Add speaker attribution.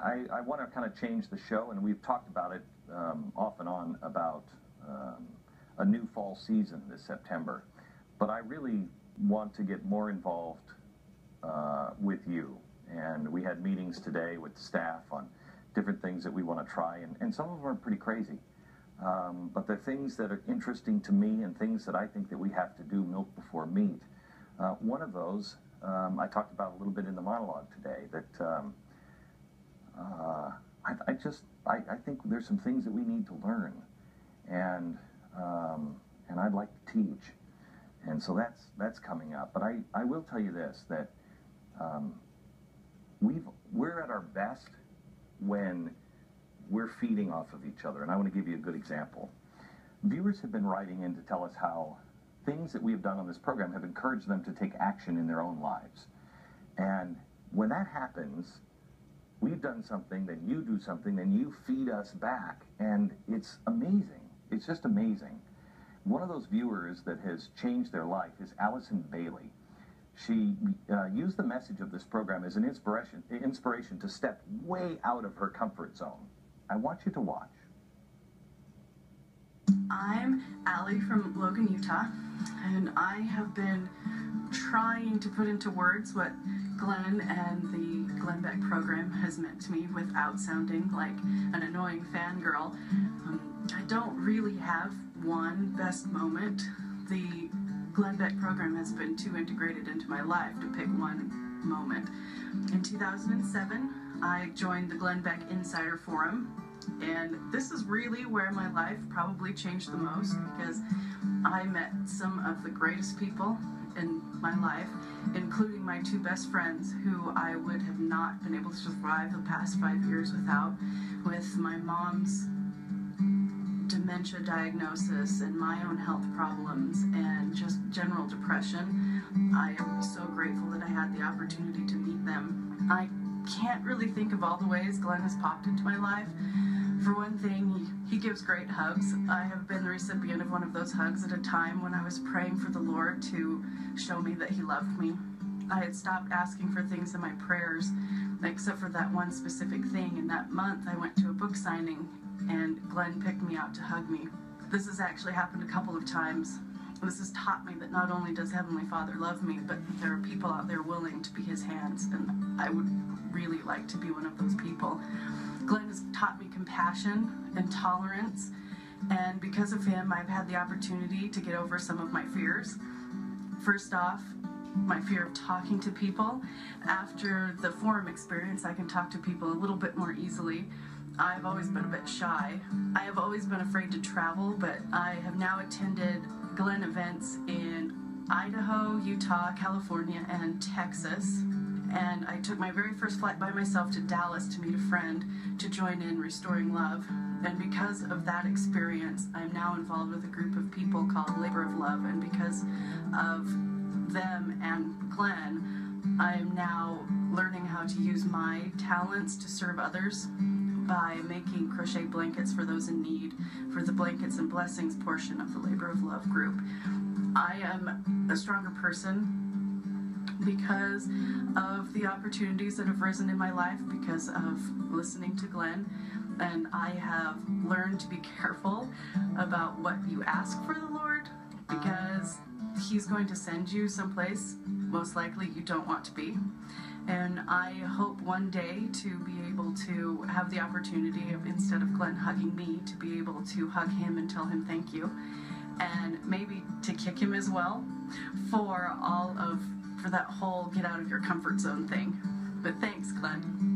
Speaker 1: I want to kind of change the show, and we've talked about it off and on about a new fall season this September. But I really want to get more involved with you. And we had meetings today with staff on different things that we want to try, and some of them are pretty crazy. But the things that are interesting to me and things that I think that we have to do, milk before meat. One of those I talked about a little bit in the monologue today, that I think there's some things that we need to learn, and I'd like to teach, and so that's coming up. But I will tell you this, that we're at our best when we're feeding off of each other, and I want to give you a good example. Viewers have been writing in to tell us how things that we have done on this program have encouraged them to take action in their own lives. And when that happens, we've done something, then you do something, then you feed us back, and it's amazing. It's just amazing. One of those viewers that has changed their life is Allyson Bailey. She used the message of this program as an inspiration to step way out of her comfort zone. I want you to watch.
Speaker 2: I'm Allie from Logan, Utah, and I have been trying to put into words what Glenn and the Glenn Beck program has meant to me without sounding like an annoying fangirl. I don't really have one best moment. The Glenn Beck program has been too integrated into my life to pick one moment. In 2007, I joined the Glenn Beck Insider Forum, and this is really where my life probably changed the most, because I met some of the greatest people in my life, including my two best friends, who I would have not been able to survive the past 5 years without, with my mom's dementia diagnosis and my own health problems and just general depression. I am so grateful that I had the opportunity to meet them. I can't really think of all the ways Glenn has popped into my life. For one thing, he gives great hugs. I have been the recipient of one of those hugs at a time when I was praying for the Lord to show me that he loved me. I had stopped asking for things in my prayers, except for that one specific thing. And that month, I went to a book signing, and Glenn picked me out to hug me. This has actually happened a couple of times. This has taught me that not only does Heavenly Father love me, but there are people out there willing to be his hands, and I would really like to be one of those people. Glenn has taught me compassion and tolerance, and because of him, I've had the opportunity to get over some of my fears. First off, my fear of talking to people. After the forum experience, I can talk to people a little bit more easily. I've always been a bit shy. I have always been afraid to travel, but I have now attended Glenn events in Idaho, Utah, California, and Texas. And I took my very first flight by myself to Dallas to meet a friend to join in Restoring Love. And because of that experience, I'm now involved with a group of people called Labor of Love. And because of them and Glenn, I'm now learning how to use my talents to serve others by making crochet blankets for those in need for the Blankets and Blessings portion of the Labor of Love group. I am a stronger person because of the opportunities that have risen in my life, because of listening to Glenn, and I have learned to be careful about what you ask for the Lord, because he's going to send you someplace most likely you don't want to be. And I hope one day to be able to have the opportunity of, instead of Glenn hugging me, to be able to hug him and tell him thank you, and maybe to kick him as well for that whole get out of your comfort zone thing. But thanks, Glenn.